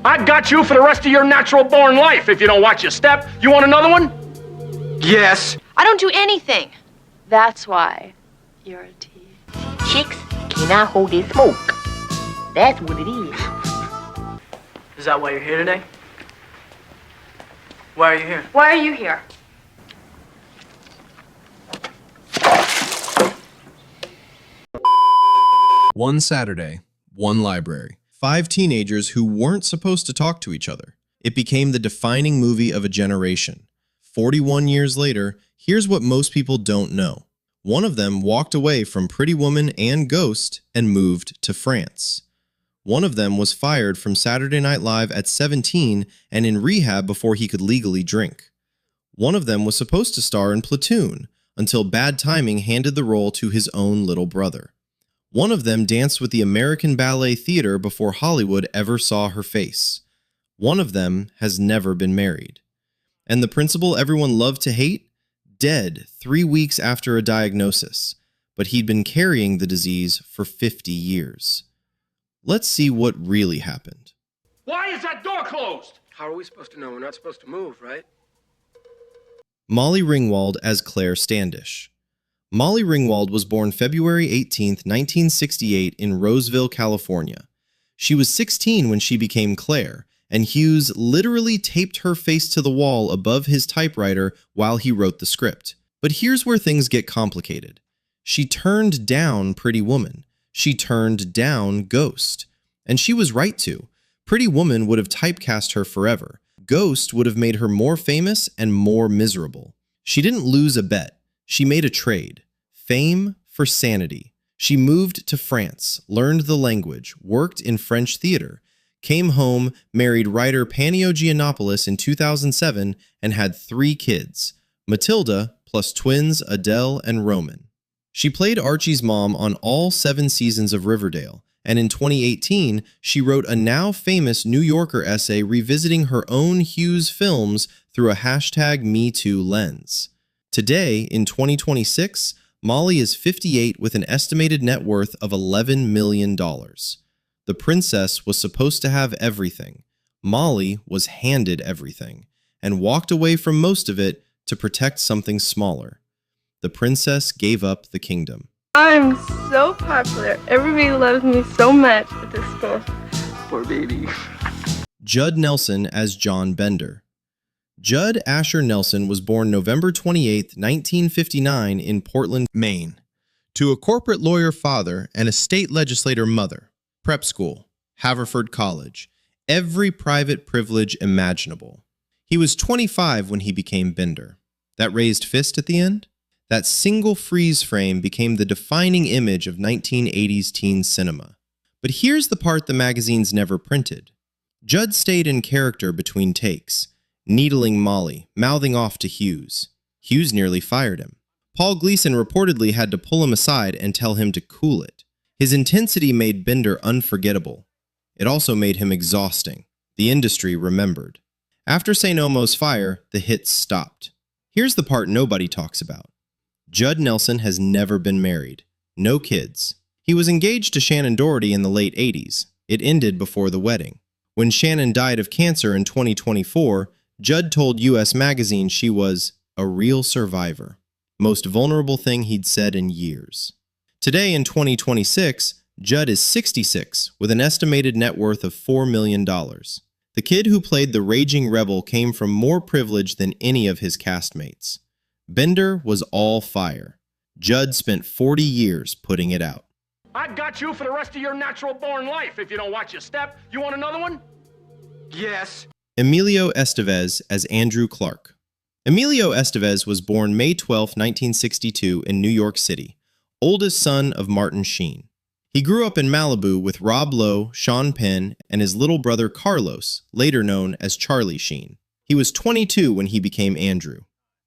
I've got you for the rest of your natural-born life if you don't watch your step. You want another one? Yes. I don't do anything. That's why you're a T. Chicks cannot hold their smoke. That's what it is. Is that why you're here today? Why are you here? Why are you here? One Saturday, one library. 5 teenagers who weren't supposed to talk to each other. It became the defining movie of a generation. 41 years later, here's what most people don't know. One of them walked away from Pretty Woman and Ghost and moved to France. One of them was fired from Saturday Night Live at 17 and in rehab before he could legally drink. One of them was supposed to star in Platoon until bad timing handed the role to his own little brother. One of them danced with the American Ballet Theater before Hollywood ever saw her face. One of them has never been married. And the principal everyone loved to hate? Dead 3 weeks after a diagnosis, but he'd been carrying the disease for 50 years. Let's see what really happened. Why is that door closed? How are we supposed to know? We're not supposed to move, right? Molly Ringwald as Claire Standish. Molly Ringwald was born February 18, 1968 in Roseville, California. She was 16 when she became Claire, and Hughes literally taped her face to the wall above his typewriter while he wrote the script. But here's where things get complicated. She turned down Pretty Woman. She turned down Ghost. And she was right to. Pretty Woman would have typecast her forever. Ghost would have made her more famous and more miserable. She didn't lose a bet. She made a trade. Fame for sanity. She moved to France, learned the language, worked in French theater, came home, married writer Panio Giannopoulos in 2007, and had 3 kids, Matilda plus twins Adele and Roman. She played Archie's mom on all 7 seasons of Riverdale, and in 2018, she wrote a now famous New Yorker essay revisiting her own Hughes films through a #MeToo lens. Today, in 2026, Molly is 58 with an estimated net worth of $11 million. The princess was supposed to have everything. Molly was handed everything, and walked away from most of it to protect something smaller. The princess gave up the kingdom. I'm so popular. Everybody loves me so much at this school. Poor baby. Judd Nelson as John Bender. Judd Asher Nelson was born November 28, 1959 in Portland, Maine, to a corporate lawyer father and a state legislator mother. Prep school, Haverford College, every private privilege imaginable. He was 25 when he became Bender. That raised fist at the end? That single freeze frame became the defining image of 1980s teen cinema. But here's the part the magazines never printed. Judd stayed in character between takes, needling Molly, mouthing off to Hughes. Hughes nearly fired him. Paul Gleason reportedly had to pull him aside and tell him to cool it. His intensity made Bender unforgettable. It also made him exhausting. The industry remembered. After St. Elmo's fire, the hits stopped. Here's the part nobody talks about. Judd Nelson has never been married. No kids. He was engaged to Shannon Doherty in the late 80s. It ended before the wedding. When Shannon died of cancer in 2024, Judd told US Magazine she was a real survivor. Most vulnerable thing he'd said in years. Today in 2026, Judd is 66 with an estimated net worth of $4 million. The kid who played the raging rebel came from more privilege than any of his castmates. Bender was all fire. Judd spent 40 years putting it out. I've got you for the rest of your natural-born life if you don't watch your step. You want another one? Yes. Emilio Estevez as Andrew Clark. Emilio Estevez was born May 12, 1962 in New York City, oldest son of Martin Sheen. He grew up in Malibu with Rob Lowe, Sean Penn, and his little brother Carlos, later known as Charlie Sheen. He was 22 when he became Andrew.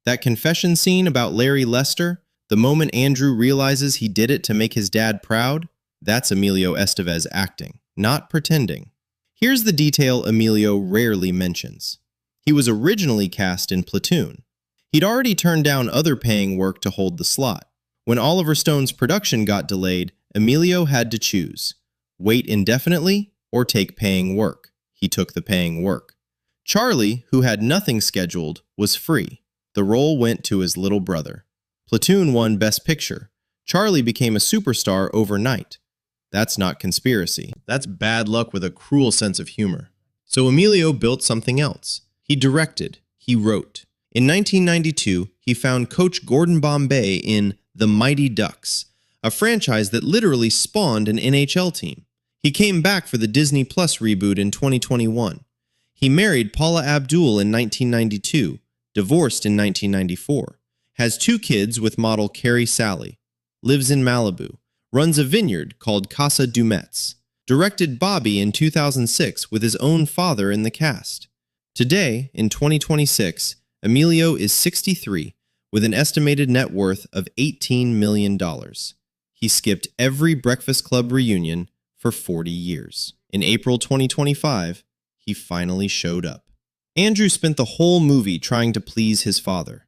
That confession scene about Larry Lester, the moment Andrew realizes he did it to make his dad proud, that's Emilio Estevez acting, not pretending. Here's the detail Emilio rarely mentions. He was originally cast in Platoon. He'd already turned down other paying work to hold the slot. When Oliver Stone's production got delayed, Emilio had to choose, wait indefinitely or take paying work. He He took the paying work. Charlie, who had nothing scheduled, was free. The role went to his little brother. Platoon won Best Picture. Charlie became a superstar overnight. That's not conspiracy. That's bad luck with a cruel sense of humor. So Emilio built something else. He directed. He wrote. In 1992, he found Coach Gordon Bombay in The Mighty Ducks, a franchise that literally spawned an NHL team. He came back for the Disney Plus reboot in 2021. He married Paula Abdul in 1992, divorced in 1994, has 2 kids with model Carrie Sally, lives in Malibu, runs a vineyard called Casa du Metz, directed Bobby in 2006 with his own father in the cast. Today, in 2026, Emilio is 63 with an estimated net worth of $18 million. He skipped every Breakfast Club reunion for 40 years. In April 2025, he finally showed up. Andrew spent the whole movie trying to please his father.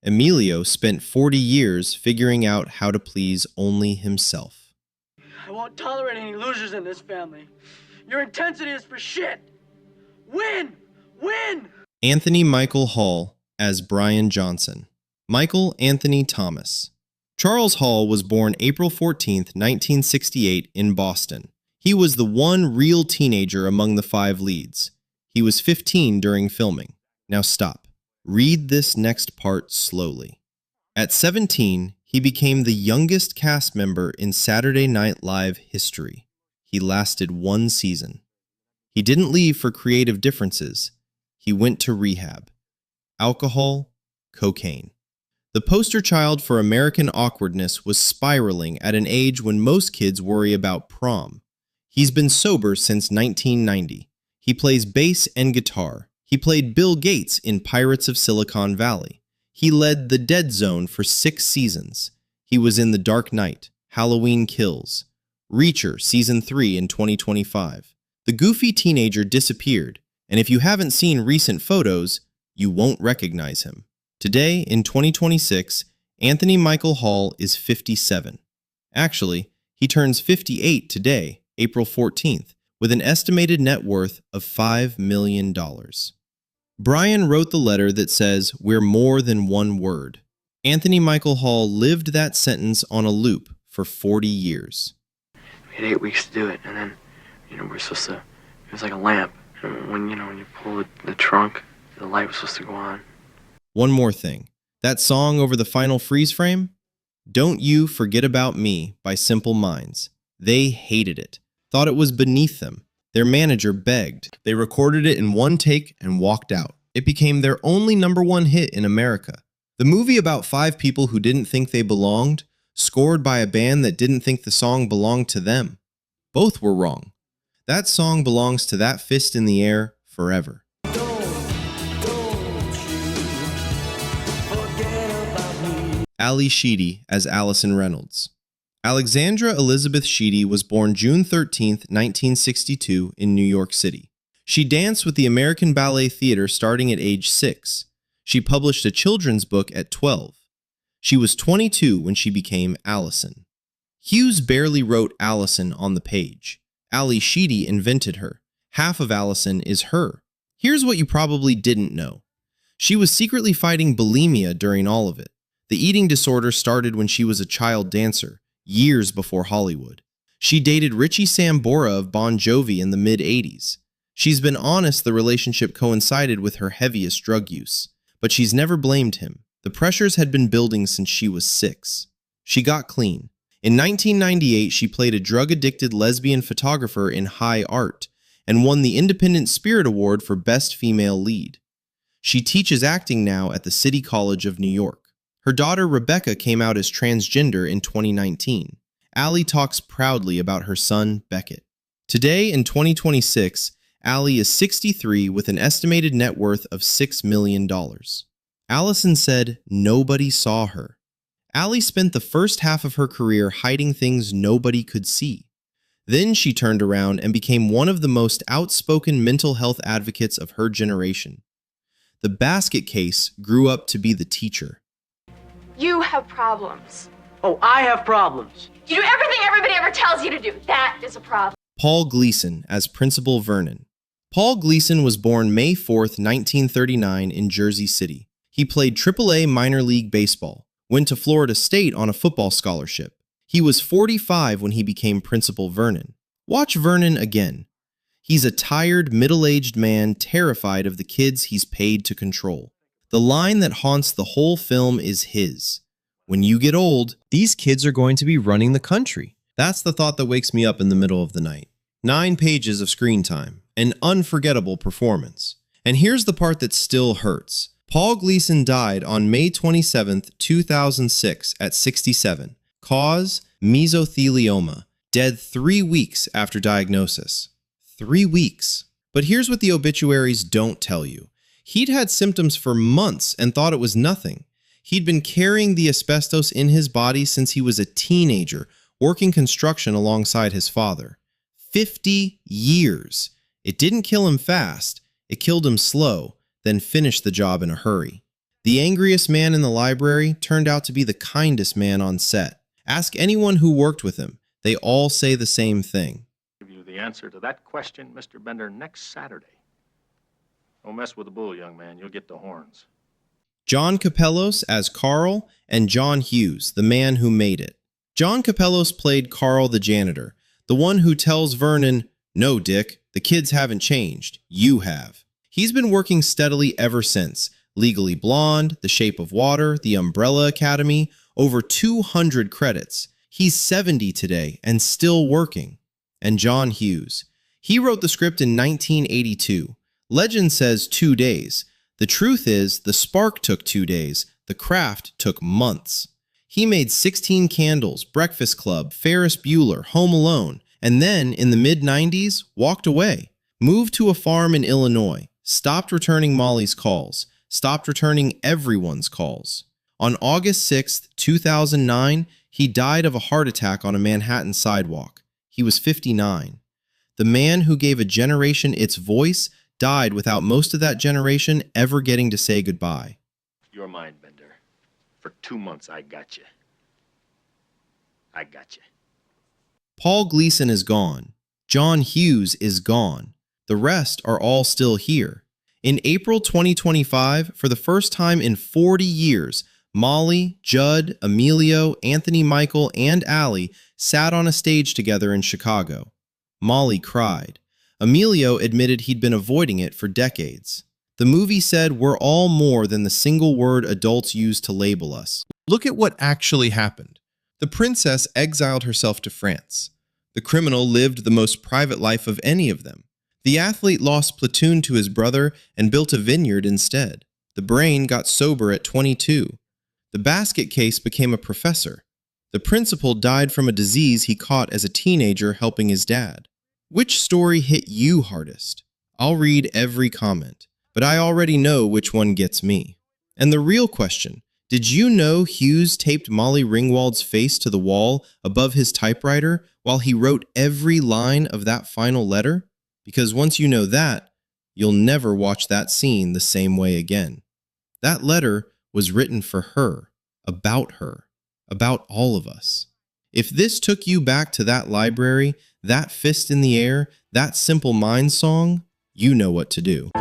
Emilio spent 40 years figuring out how to please only himself. I won't tolerate any losers in this family. Your intensity is for shit. Win! Win! Anthony Michael Hall as Brian Johnson. Michael Anthony Thomas. Charles Hall was born April 14, 1968 in Boston. He was the one real teenager among the 5 leads. He was 15 during filming. Now stop. Read this next part slowly. At 17, he became the youngest cast member in Saturday Night Live history. He lasted 1 season. He didn't leave for creative differences. He went to rehab. Alcohol, cocaine. The poster child for American awkwardness was spiraling at an age when most kids worry about prom. He's been sober since 1990. He plays bass and guitar. He played Bill Gates in Pirates of Silicon Valley. He led The Dead Zone for 6 seasons. He was in The Dark Knight, Halloween Kills, Reacher Season 3 in 2025. The goofy teenager disappeared, and if you haven't seen recent photos, you won't recognize him. Today, in 2026, Anthony Michael Hall is 57. Actually, he turns 58 today, April 14th, with an estimated net worth of $5 million. Brian wrote the letter that says, "We're more than one word." Anthony Michael Hall lived that sentence on a loop for 40 years. We had 8 weeks to do it, and then, we're supposed to, it was like a lamp. And when you pull the trunk, the light was supposed to go on. One more thing. That song over the final freeze frame? Don't You Forget About Me by Simple Minds. They hated it. Thought it was beneath them. Their manager begged. They recorded it in 1 take and walked out. It became their only #1 hit in America. The movie about 5 people who didn't think they belonged, scored by a band that didn't think the song belonged to them. Both were wrong. That song belongs to that fist in the air forever. Ali Sheedy as Allison Reynolds. Alexandra Elizabeth Sheedy was born June 13, 1962 in New York City. She danced with the American Ballet Theater starting at age 6. She published a children's book at 12. She was 22 when she became Allison. Hughes barely wrote Allison on the page. Ali Sheedy invented her. Half of Allison is her. Here's what you probably didn't know. She was secretly fighting bulimia during all of it. The eating disorder started when she was a child dancer, years before Hollywood. She dated Richie Sambora of Bon Jovi in the mid-'80s. She's been honest the relationship coincided with her heaviest drug use, but she's never blamed him. The pressures had been building since she was 6. She got clean. In 1998, she played a drug-addicted lesbian photographer in High Art and won the Independent Spirit Award for Best Female Lead. She teaches acting now at the City College of New York. Her daughter Rebecca came out as transgender in 2019. Ali talks proudly about her son, Beckett. Today, in 2026, Ali is 63 with an estimated net worth of $6 million. Allison said nobody saw her. Ali spent the first half of her career hiding things nobody could see. Then she turned around and became one of the most outspoken mental health advocates of her generation. The basket case grew up to be the teacher. You have problems. Oh, I have problems. You do everything everybody ever tells you to do. That is a problem. Paul Gleason as Principal Vernon. Paul Gleason was born May 4th, 1939 in Jersey City. He played AAA minor league baseball, went to Florida State on a football scholarship. He was 45 when he became Principal Vernon. Watch Vernon again. He's a tired, middle-aged man terrified of the kids he's paid to control. The line that haunts the whole film is his. When you get old, these kids are going to be running the country. That's the thought that wakes me up in the middle of the night. 9 pages of screen time, an unforgettable performance. And here's the part that still hurts. Paul Gleason died on May 27, 2006 at 67. Cause, mesothelioma. Dead 3 weeks after diagnosis. 3 weeks. But here's what the obituaries don't tell you. He'd had symptoms for months and thought it was nothing. He'd been carrying the asbestos in his body since he was a teenager, working construction alongside his father. 50 years. It didn't kill him fast. It killed him slow, then finished the job in a hurry. The angriest man in the library turned out to be the kindest man on set. Ask anyone who worked with him. They all say the same thing. Give you the answer to that question, Mr. Bender, next Saturday. Don't mess with the bull, young man. You'll get the horns. John Capellos as Carl and John Hughes, the man who made it. John Capellos played Carl the janitor, the one who tells Vernon, "No, Dick, the kids haven't changed. You have." He's been working steadily ever since. Legally Blonde, The Shape of Water, The Umbrella Academy, over 200 credits. He's 70 today and still working. And John Hughes. He wrote the script in 1982. Legend says 2 days. The truth is, the spark took 2 days. The craft took months. He made 16 Candles, Breakfast Club, Ferris Bueller, Home Alone, and then, in the mid-90s, walked away. Moved to a farm in Illinois. Stopped returning Molly's calls. Stopped returning everyone's calls. On August 6, 2009, he died of a heart attack on a Manhattan sidewalk. He was 59. The man who gave a generation its voice died without most of that generation ever getting to say goodbye. You're mine, Bender. For 2 months, I got you. I got you. Paul Gleason is gone. John Hughes is gone. The rest are all still here. In April 2025, for the first time in 40 years, Molly, Judd, Emilio, Anthony Michael, and Allie sat on a stage together in Chicago. Molly cried. Emilio admitted he'd been avoiding it for decades. The movie said we're all more than the single word adults use to label us. Look at what actually happened. The princess exiled herself to France. The criminal lived the most private life of any of them. The athlete lost Platoon to his brother and built a vineyard instead. The brain got sober at 22. The basket case became a professor. The principal died from a disease he caught as a teenager helping his dad. Which story hit you hardest? I'll read every comment, but I already know which one gets me. And the real question, did you know Hughes taped Molly Ringwald's face to the wall above his typewriter while he wrote every line of that final letter? Because once you know that, you'll never watch that scene the same way again. That letter was written for her, about all of us. If this took you back to that library, that fist in the air, that Simple Minds song, you know what to do.